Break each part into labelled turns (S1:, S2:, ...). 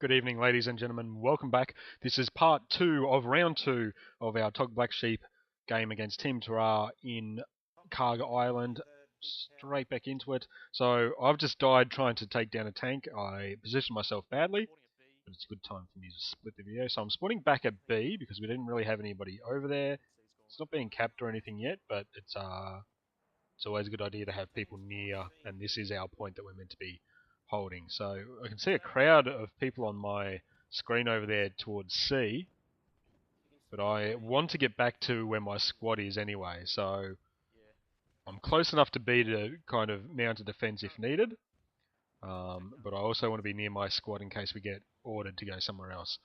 S1: Good evening, ladies and gentlemen. Welcome back. This is part 2 of round 2 of our TOG Blacksheep game against Team Tarrare in Kharg Island. Straight back into it. So I've just died trying to take down a tank. I positioned myself badly, but it's a good time for me to split the video. So I'm spawning back at B because we didn't really have anybody over there. It's not being capped or anything yet, but it's always a good idea to have people near, and this is our point that we're meant to be holding. So I can see a crowd of people on my screen over there towards C, but I want to get back to where my squad is anyway, so I'm close enough to B to kind of mount a defense if needed, but I also want to be near my squad in case we get ordered to go somewhere else.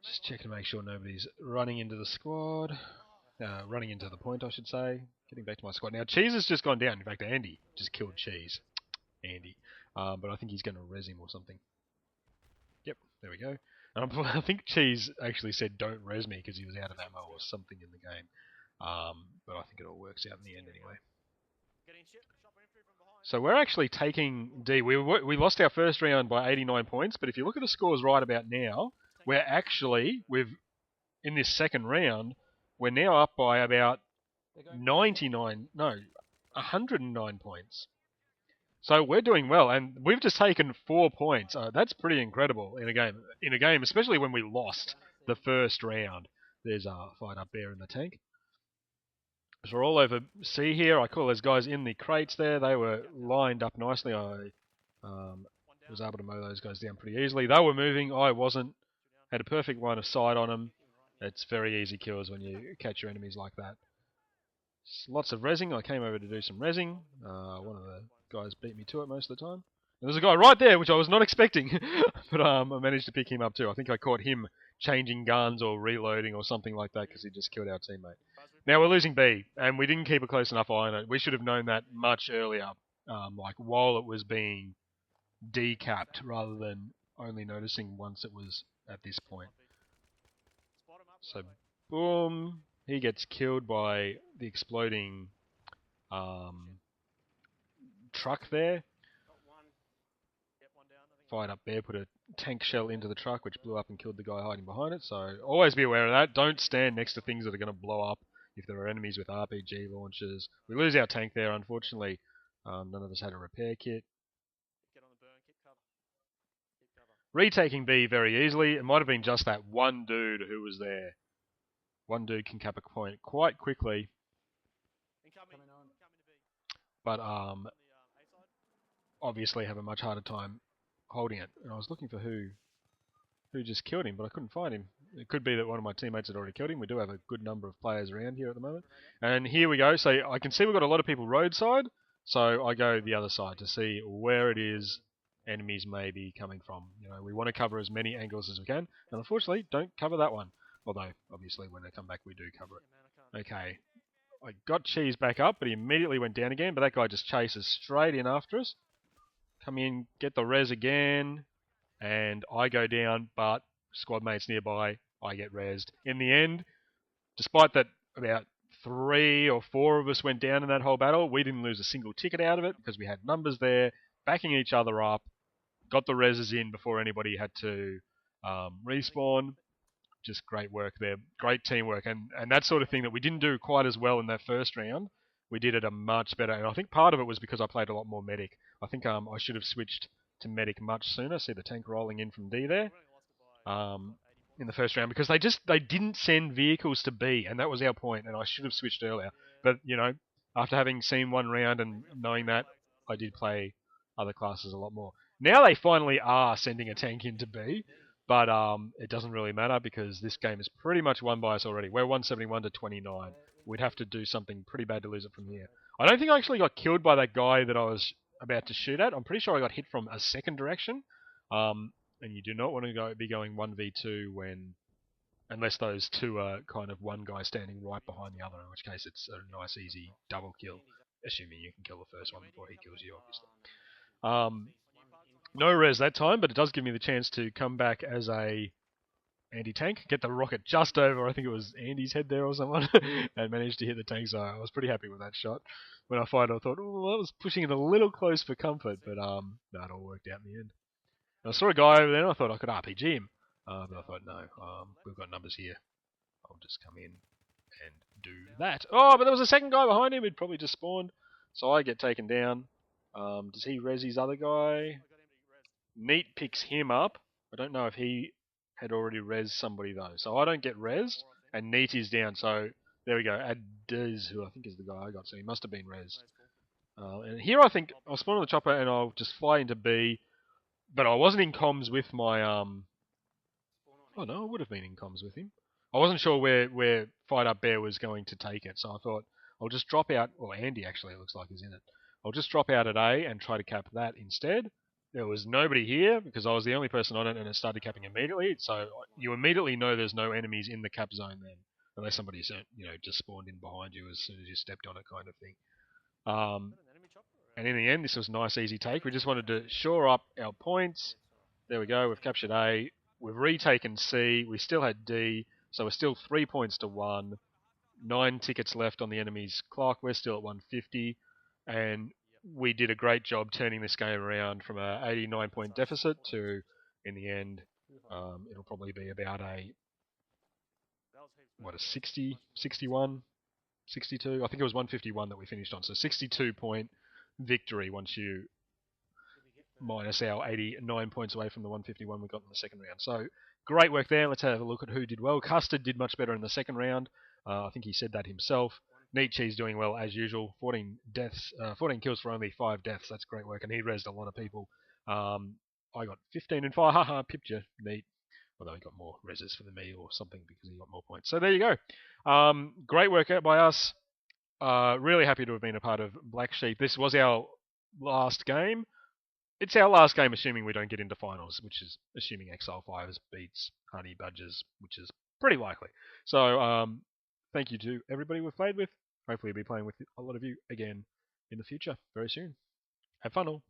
S1: Just checking to make sure nobody's running into the squad, running into the point I should say. Getting back to my squad. Now Cheese has just gone down. In fact, Andy just killed Cheese. Andy. But I think he's going to res him or something. Yep, there we go. I think Cheese actually said don't res me because he was out of ammo or something in the game. But I think it all works out in the end anyway. So we're actually taking D. We lost our first round by 89 points, but if you look at the scores right about now, we're actually, in this second round, we're now up by about 109 points. So we're doing well, and we've just taken 4 points. That's pretty incredible in a game. Especially when we lost the first round. There's a fight up there in the tank. So we're all over C here. I call those guys in the crates there. They were lined up nicely. I was able to mow those guys down pretty easily. They were moving. I wasn't. Had a perfect line of sight on them. It's very easy kills when you catch your enemies like that. Lots of rezzing. I came over to do some rezzing. One of the guys beat me to it most of the time. And there's a guy right there, which I was not expecting, but I managed to pick him up too. I think I caught him changing guns or reloading or something like that because he just killed our teammate. Now we're losing B, and we didn't keep a close enough eye on it. We should have known that much earlier, like while it was being decapped, rather than only noticing once it was at this point. So, boom. He gets killed by the exploding truck there. Fired up there, put a tank shell into the truck, which blew up and killed the guy hiding behind it. So always be aware of that. Don't stand next to things that are going to blow up if there are enemies with RPG launchers. We lose our tank there, unfortunately. None of us had a repair kit. Retaking B very easily. It might have been just that one dude who was there. One dude can cap a point quite quickly. But obviously have a much harder time holding it. And I was looking for who just killed him, but I couldn't find him. It could be that one of my teammates had already killed him. We do have a good number of players around here at the moment. And here we go. So I can see we've got a lot of people roadside. So I go the other side to see where it is enemies may be coming from. You know, we want to cover as many angles as we can. And unfortunately, don't cover that one. Although, obviously, when they come back, we do cover it. Okay. I got Cheese back up, but he immediately went down again. But that guy just chases straight in after us. Come in, get the res again. And I go down, but squad mates nearby, I get rezzed. In the end, despite that about 3 or 4 of us went down in that whole battle, we didn't lose a single ticket out of it because we had numbers there, backing each other up, got the rezzes in before anybody had to respawn. Just great work there, great teamwork, and that sort of thing that we didn't do quite as well in that first round. We did it a much better, and I think part of it was because I played a lot more medic. I think I should have switched to medic much sooner. See the tank rolling in from D there in the first round because they didn't send vehicles to B, and that was our point, and I should have switched earlier. But you know, after having seen one round and knowing that, I did play other classes a lot more. Now they finally are sending a tank into B, but it doesn't really matter because this game is pretty much won by us already. We're 171 to 29. We'd have to do something pretty bad to lose it from here. I don't think I actually got killed by that guy that I was about to shoot at. I'm pretty sure I got hit from a second direction. And you do not want to be going 1v2 unless those two are kind of one guy standing right behind the other, in which case it's a nice easy double kill, assuming you can kill the first one before he kills you, obviously. No res that time, but it does give me the chance to come back as a anti-tank, get the rocket just over, I think it was Andy's head there or someone, and managed to hit the tank, so I was pretty happy with that shot. When I fired, I thought, oh, that was pushing it a little close for comfort, but that all worked out in the end. I saw a guy over there and I thought I could RPG him. But I thought, no, we've got numbers here. I'll just come in and do that. Oh, but there was a second guy behind him. He'd probably just spawned. So I get taken down. Does he res his other guy? Neat picks him up. I don't know if he had already res somebody though. So I don't get resed, and Neat is down. So there we go. Adiz, who I think is the guy I got. So he must have been resed. And here I think I'll spawn on the chopper and I'll just fly into B. But I wasn't in comms with my Oh no, I would have been in comms with him. I wasn't sure where Fight Up Bear was going to take it, so I thought I'll just drop out. Or Andy actually, it looks like is in it. I'll just drop out at A and try to cap that instead. There was nobody here because I was the only person on it, and it started capping immediately. So you immediately know there's no enemies in the cap zone then, unless somebody just spawned in behind you as soon as you stepped on it, kind of thing. And in the end, this was a nice, easy take. We just wanted to shore up our points. There we go. We've captured A. We've retaken C. We still had D. So we're still 3 points to 1. 9 tickets left on the enemy's clock. We're still at 150. And we did a great job turning this game around from a 89-point deficit to, in the end, it'll probably be about a 60, 61, 62. I think it was 151 that we finished on. So 62-point victory once you minus our 89 points away from the 151 we got in the second round. So great work there. Let's have a look at who did well. Custard did much better in the second round. I think he said that himself. Neat Cheese doing well as usual. 14 deaths, 14 kills for only 5 deaths. That's great work, and he rezzed a lot of people. I got 15 and 5. Haha, pipped you, Neat. Although he got more rezzes than me or something because he got more points. So there you go. Great work out by us. Really happy to have been a part of Blacksheep. This was our last game. It's our last game, assuming we don't get into finals, which is assuming Exile 5s beats Honey Badgers, which is pretty likely. So, thank you to everybody we've played with. Hopefully, we'll be playing with a lot of you again in the future very soon. Have fun all.